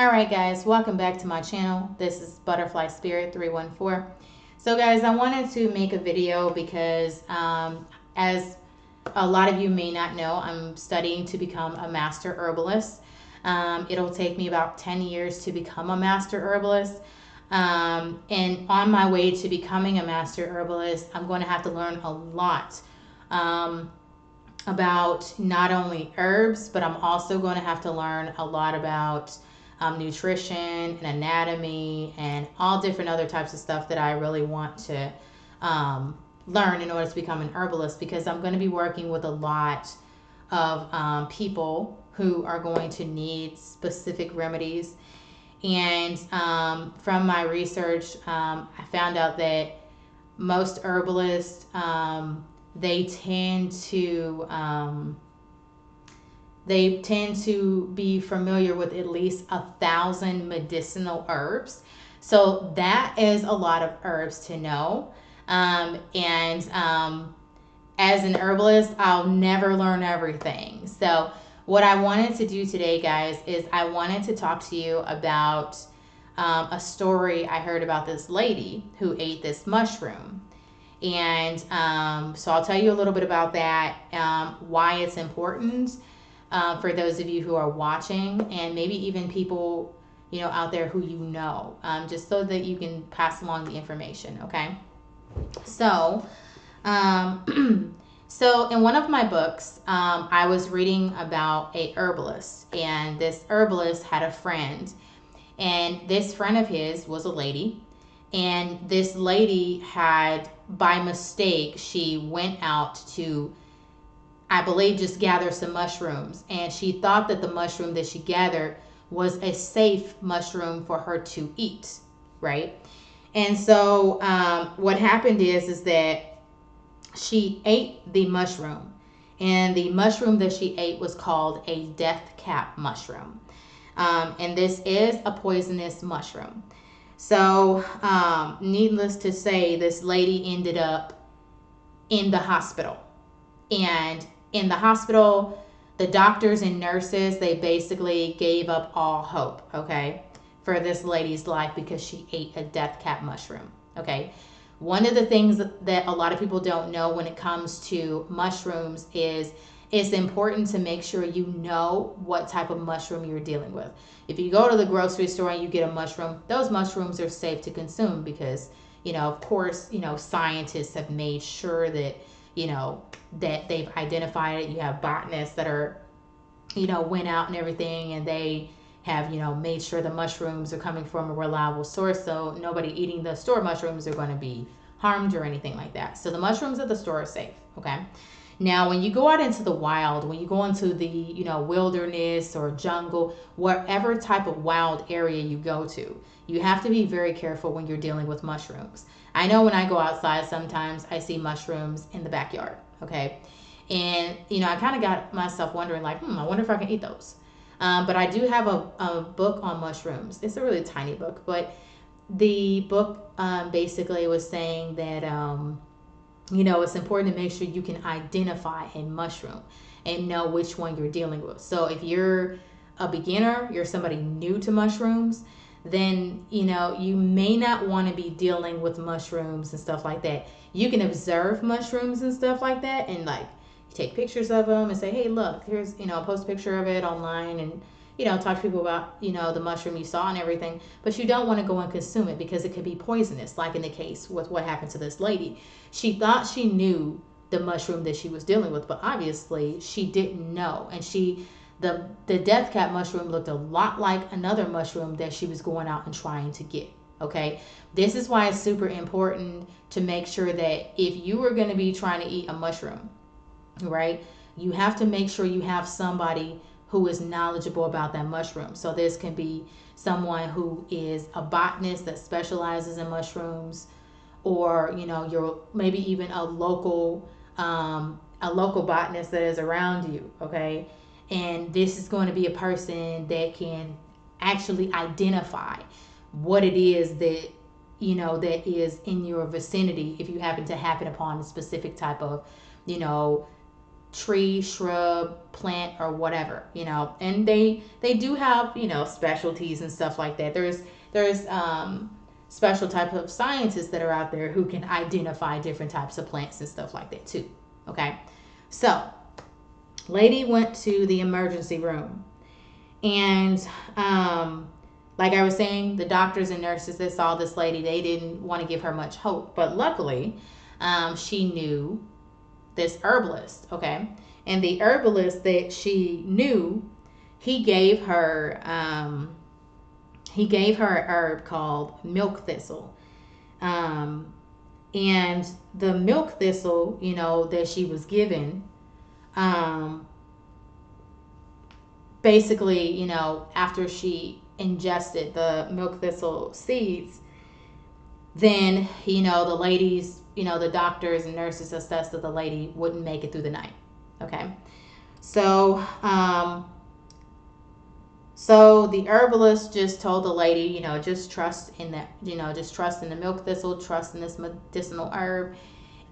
Alright guys, welcome back to my channel. This is Butterfly Spirit 314. So guys, I wanted to make a video because as a lot of you may not know, I'm studying to become a master herbalist. It'll take me about 10 years to become a master herbalist. And on my way to becoming a master herbalist, I'm going to have to learn a lot about not only herbs, but I'm also going to have to learn a lot about nutrition and anatomy and all different other types of stuff that I really want to learn in order to become an herbalist, because I'm going to be working with a lot of people who are going to need specific remedies. And from my research, I found out that most herbalists, they tend to be familiar with at least 1,000 medicinal herbs. So that is a lot of herbs to know. And as an herbalist, I'll never learn everything. So what I wanted to do today, guys, is I wanted to talk to you about a story I heard about this lady who ate this mushroom. And so I'll tell you a little bit about that, why it's important for those of you who are watching, and maybe even people out there who just so that you can pass along the information. Okay, so so in one of my books, I was reading about a herbalist, and this herbalist had a friend, and this friend of his was a lady. And this lady had, by mistake, she went out to, I believe, just gather some mushrooms. And she thought that the mushroom that she gathered was a safe mushroom for her to eat, right? And so what happened is that she ate the mushroom. And the mushroom that she ate was called a death cap mushroom. And this is a poisonous mushroom. So, needless to say, this lady ended up in the hospital. And in the hospital, the doctors and nurses, they basically gave up all hope, okay, for this lady's life because she ate a death cap mushroom, okay? One of the things that a lot of people don't know when it comes to mushrooms is it's important to make sure you know what type of mushroom you're dealing with. If you go to the grocery store and you get a mushroom, those mushrooms are safe to consume because, of course, scientists have made sure that, that they've identified it. You have botanists that are, went out and everything, and they have, made sure the mushrooms are coming from a reliable source. So nobody eating the store mushrooms are going to be harmed or anything like that. So the mushrooms at the store are safe, okay? Now, when you go out into the wild, when you go into the, wilderness or jungle, whatever type of wild area you go to, you have to be very careful when you're dealing with mushrooms. I know when I go outside, sometimes I see mushrooms in the backyard, okay? And, I kind of got myself wondering, like, I wonder if I can eat those. But I do have a book on mushrooms. It's a really tiny book, but the book basically was saying that it's important to make sure you can identify a mushroom and know which one you're dealing with. So if you're a beginner, you're somebody new to mushrooms, then, you may not want to be dealing with mushrooms and stuff like that. You can observe mushrooms and stuff like that and take pictures of them and say, hey, look, here's, post a picture of it online and, talk to people about, the mushroom you saw and everything. But you don't want to go and consume it because it could be poisonous, like in the case with what happened to this lady. She thought she knew the mushroom that she was dealing with, but obviously she didn't know. And the death cap mushroom looked a lot like another mushroom that she was going out and trying to get. Okay, this is why it's super important to make sure that if you are going to be trying to eat a mushroom, right, you have to make sure you have somebody who is knowledgeable about that mushroom. So this can be someone who is a botanist that specializes in mushrooms, or you're maybe even a local botanist that is around you, okay? And this is going to be a person that can actually identify what it is that that is in your vicinity if you happen upon a specific type of tree, shrub, plant, or whatever, and they do have, specialties and stuff like that. There's special type of scientists that are out there who can identify different types of plants and stuff like that too. Okay, so lady went to the emergency room, and like I was saying, the doctors and nurses that saw this lady, they didn't want to give her much hope, but luckily she knew this herbalist. Okay, and the herbalist that she knew, he gave her a herb called milk thistle. And the milk thistle, that she was given, basically, after she ingested the milk thistle seeds, then, the ladies, the doctors and nurses assessed that the lady wouldn't make it through the night. Okay. So, so the herbalist just told the lady, just trust in that, just trust in the milk thistle, trust in this medicinal herb,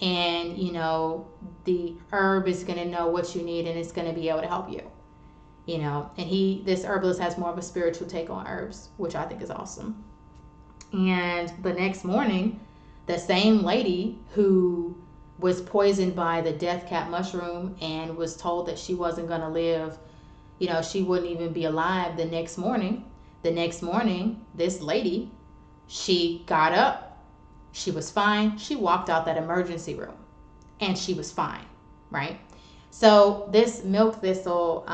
and, the herb is going to know what you need and it's going to be able to help you. And this herbalist has more of a spiritual take on herbs, which I think is awesome. And the next morning, the same lady who was poisoned by the death cap mushroom and was told that she wasn't going to live, she wouldn't even be alive the next morning, this lady, she got up, she was fine, she walked out that emergency room, and she was fine, right? So this milk thistle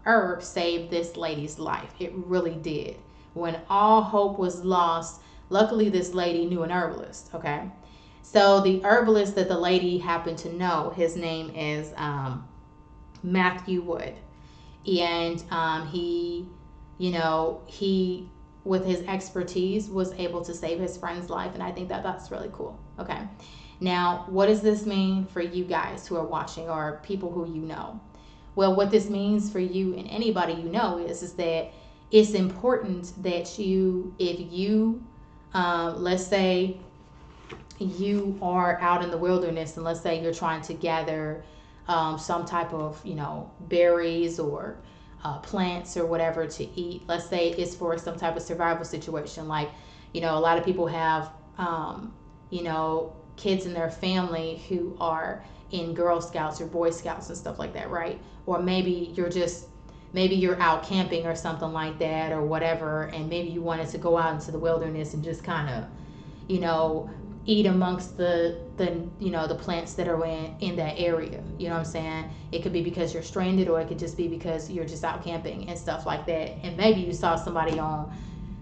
herb saved this lady's life. It really did. When all hope was lost, luckily this lady knew an herbalist, okay? So the herbalist that the lady happened to know, his name is Matthew Wood. And he with his expertise was able to save his friend's life, and I think that that's really cool. Okay, now what does this mean for you guys who are watching or people who you know? Well, what this means for you and anybody you know is that it's important that if you let's say you are out in the wilderness, and let's say you're trying to gather some type of berries or plants or whatever to eat. Let's say it's for some type of survival situation, like a lot of people have kids in their family who are in Girl Scouts or Boy Scouts and stuff like that, right? Or maybe you're out camping or something like that or whatever, and maybe you wanted to go out into the wilderness and just kind of eat amongst the plants that are in that area. You know what I'm saying? It could be because you're stranded, or it could just be because you're just out camping and stuff like that. And maybe you saw somebody on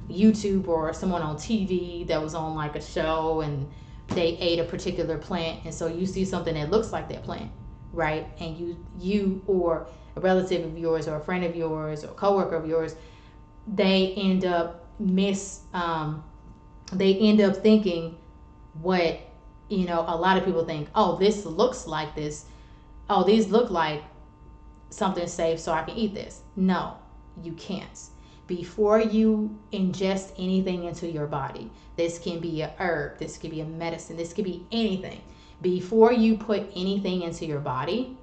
YouTube or someone on TV that was on like a show and they ate a particular plant, and so you see something that looks like that plant, right? And you or a relative of yours or a friend of yours or a coworker of yours, they end up thinking what a lot of people think. Oh, this looks like this. Oh, these look like something safe, so I can eat this. No, you can't. Before you ingest anything into your body, this can be a herb, this could be a medicine, this could be anything. Before you put anything into your body,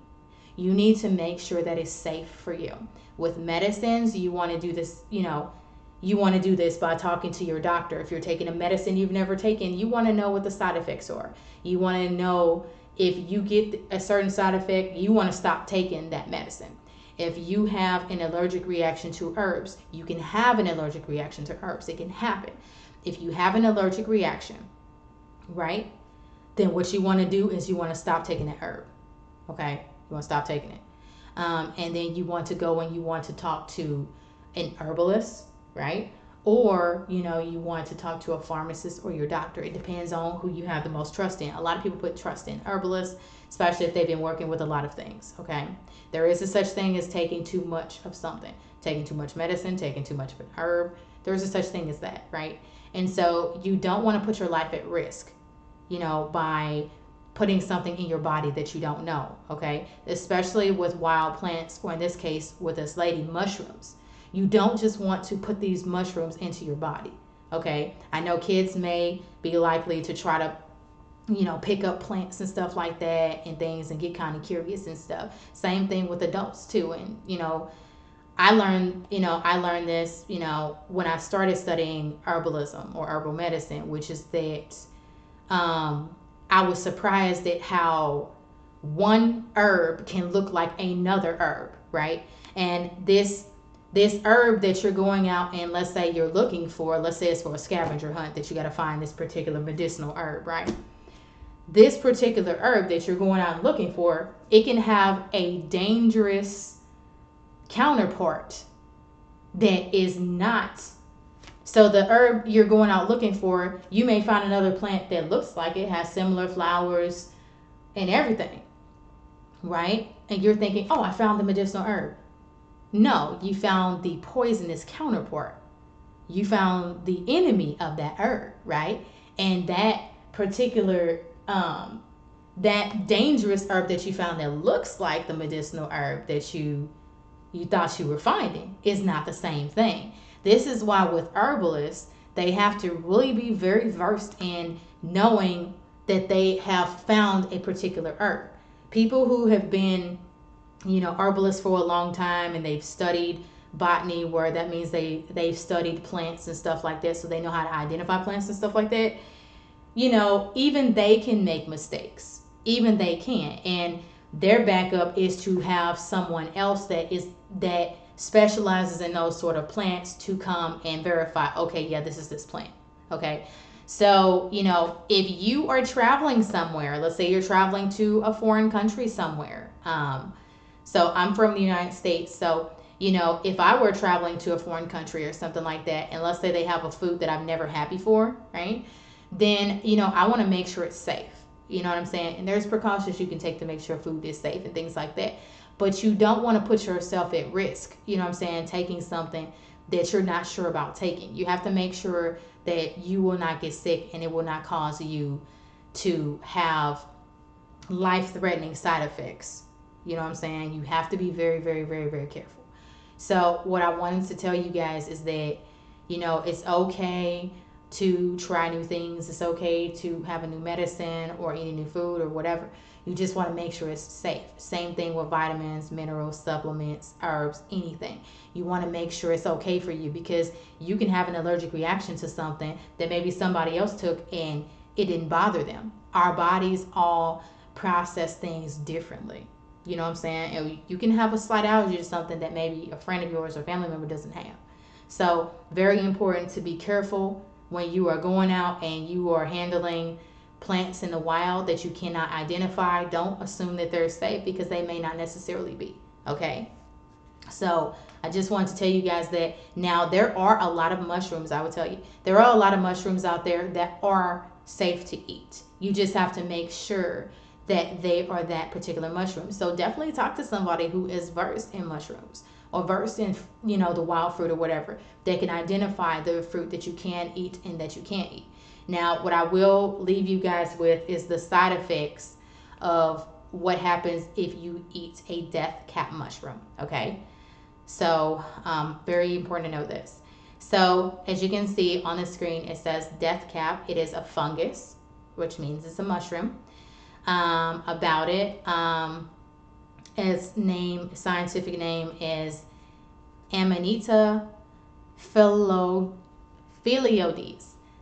you need to make sure that it's safe for you. With medicines, you want to do this, you want to do this by talking to your doctor. If you're taking a medicine you've never taken, you want to know what the side effects are. You want to know if you get a certain side effect, you want to stop taking that medicine. If you have an allergic reaction to herbs, you can have an allergic reaction to herbs. It can happen. If you have an allergic reaction, right, then what you want to do is you want to stop taking that herb. Okay? You want to stop taking it. And then you want to go and you want to talk to an herbalist, right? Or, you want to talk to a pharmacist or your doctor. It depends on who you have the most trust in. A lot of people put trust in herbalists, especially if they've been working with a lot of things, okay? There is a such thing as taking too much of something. Taking too much medicine, taking too much of an herb. There is a such thing as that, right? And so you don't want to put your life at risk, by putting something in your body that you don't know, okay? Especially with wild plants, or in this case, with this lady, mushrooms. You don't just want to put these mushrooms into your body, okay? I know kids may be likely to try to pick up plants and stuff like that and things and get kind of curious and stuff. Same thing with adults too. And, I learned this, when I started studying herbalism or herbal medicine, which is that I was surprised at how one herb can look like another herb, right? And this herb that you're going out and let's say you're looking for, let's say it's for a scavenger hunt that you got to find this particular medicinal herb, right? This particular herb that you're going out and looking for, it can have a dangerous counterpart that is not. So the herb you're going out looking for, you may find another plant that looks like it, has similar flowers and everything, right? And you're thinking, oh, I found the medicinal herb. No, you found the poisonous counterpart. You found the enemy of that herb, right? And that particular that dangerous herb that you found that looks like the medicinal herb that you thought you were finding is not the same thing. This is why with herbalists, they have to really be very versed in knowing that they have found a particular herb. People who have been, herbalists for a long time and they've studied botany, where that means they've studied plants and stuff like that, so they know how to identify plants and stuff like that. Even they can make mistakes. Even they can. And their backup is to have someone else that specializes in those sort of plants to come and verify, okay, yeah, this is this plant. Okay. So, if you are traveling somewhere, let's say you're traveling to a foreign country somewhere. So I'm from the United States. So, if I were traveling to a foreign country or something like that, and let's say they have a food that I've never had before, right? Then, I want to make sure it's safe. You know what I'm saying? And there's precautions you can take to make sure food is safe and things like that. But you don't want to put yourself at risk, you know what I'm saying, taking something that you're not sure about taking. You have to make sure that you will not get sick and it will not cause you to have life-threatening side effects. You know what I'm saying? You have to be very, very, very, very careful. So what I wanted to tell you guys is that, it's okay to try new things. It's okay to have a new medicine or eat a new food or whatever. You just want to make sure it's safe. Same thing with vitamins, minerals, supplements, herbs, anything. You want to make sure it's okay for you, because you can have an allergic reaction to something that maybe somebody else took and it didn't bother them. Our bodies all process things differently. You know what I'm saying? And you can have a slight allergy to something that maybe a friend of yours or family member doesn't have. So very important to be careful when you are going out and you are handling plants in the wild that you cannot identify. Don't assume that they're safe, because they may not necessarily be. Okay? So I just wanted to tell you guys that now there are a lot of mushrooms, I will tell you. There are a lot of mushrooms out there that are safe to eat. You just have to make sure that they are that particular mushroom. So definitely talk to somebody who is versed in mushrooms or versed in, the wild fruit or whatever. They can identify the fruit that you can eat and that you can't eat. Now, what I will leave you guys with is the side effects of what happens if you eat a death cap mushroom. Okay? So, very important to know this. So, as you can see on the screen, it says death cap. It is a fungus, which means it's a mushroom. About it, its scientific name is Amanita phyllodes,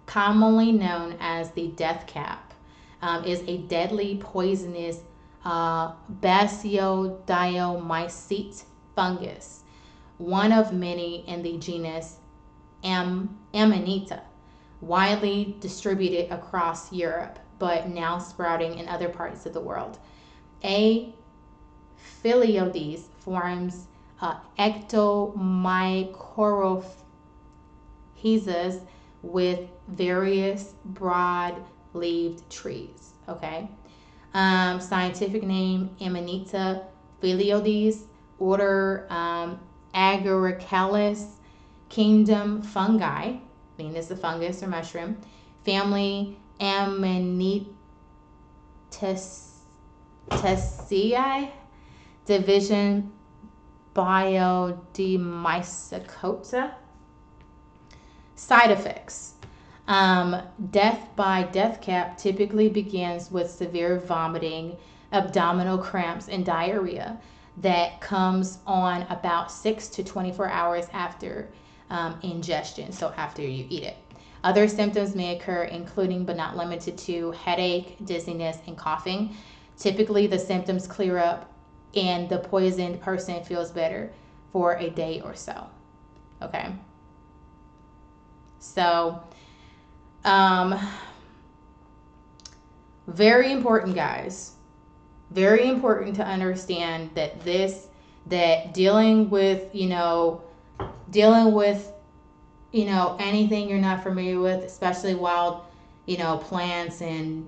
commonly known as the death cap. Is a deadly poisonous basidiomycete fungus, one of many in the genus Amanita, widely distributed across Europe, but now sprouting in other parts of the world. A phyllodes forms ectomycorrhizas with various broad-leaved trees. Okay. Scientific name Amanita phyllodes, order Agaricales, kingdom fungi, meaning it's a fungus or mushroom, family Amanitaceae, division Biodemyscota. Side effects. Death by death cap typically begins with severe vomiting, abdominal cramps, and diarrhea that comes on about 6 to 24 hours after ingestion, so after you eat it. Other symptoms may occur, including but not limited to headache, dizziness, and coughing. Typically, the symptoms clear up and the poisoned person feels better for a day or so. Okay. So, um, very important, guys. Very important to understand that dealing with, anything you're not familiar with, especially wild, plants and,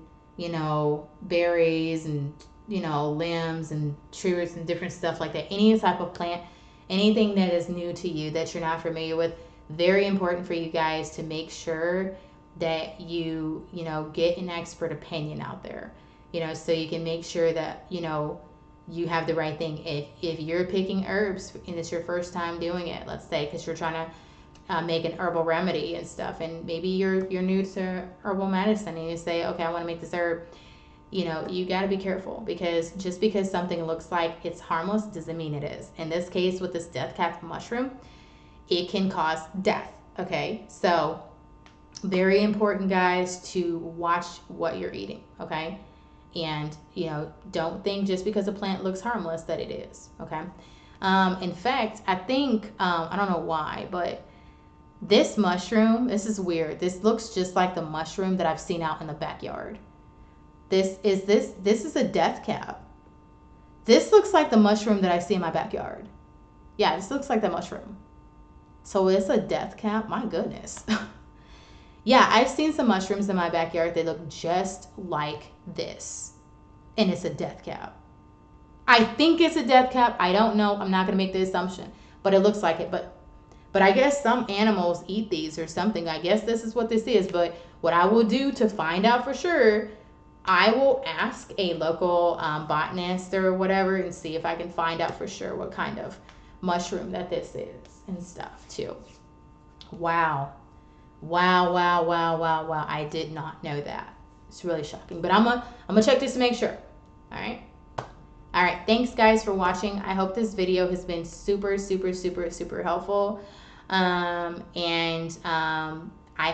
berries and, limbs and tree and different stuff like that. Any type of plant, anything that is new to you that you're not familiar with, very important for you guys to make sure that you get an expert opinion out there, so you can make sure that, you have the right thing. If you're picking herbs and it's your first time doing it, let's say, because you're trying to make an herbal remedy and stuff, and maybe you're new to herbal medicine and you say, okay, I want to make this herb, you got to be careful, because just because something looks like it's harmless doesn't mean it is. In this case, with this death cap mushroom, it can cause death. Okay, so very important, guys, to watch what you're eating. Okay, and don't think just because a plant looks harmless that it is. Okay. In fact, I think I don't know why, but this mushroom, this is weird, this looks just like the mushroom that I've seen out in the backyard. This is a death cap. This looks like the mushroom that I see in my backyard. Yeah, this looks like the mushroom. So it's a death cap. My goodness. Yeah, I've seen some mushrooms in my backyard. They look just like this. And it's a death cap. I think it's a death cap. I don't know. I'm not going to make the assumption. But it looks like it. But I guess some animals eat these or something. I guess this is what this is. But what I will do to find out for sure, I will ask a local botanist or whatever and see if I can find out for sure what kind of mushroom that this is and stuff too. Wow. Wow. I did not know that. It's really shocking. But I'm gonna check this to make sure. All right. Thanks, guys, for watching. I hope this video has been super helpful. I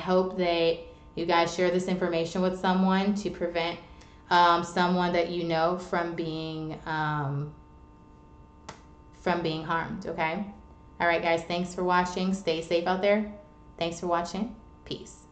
hope that you guys share this information with someone to prevent someone that you know from being harmed. Okay. All right, guys. Thanks for watching. Stay safe out there. Thanks for watching. Peace.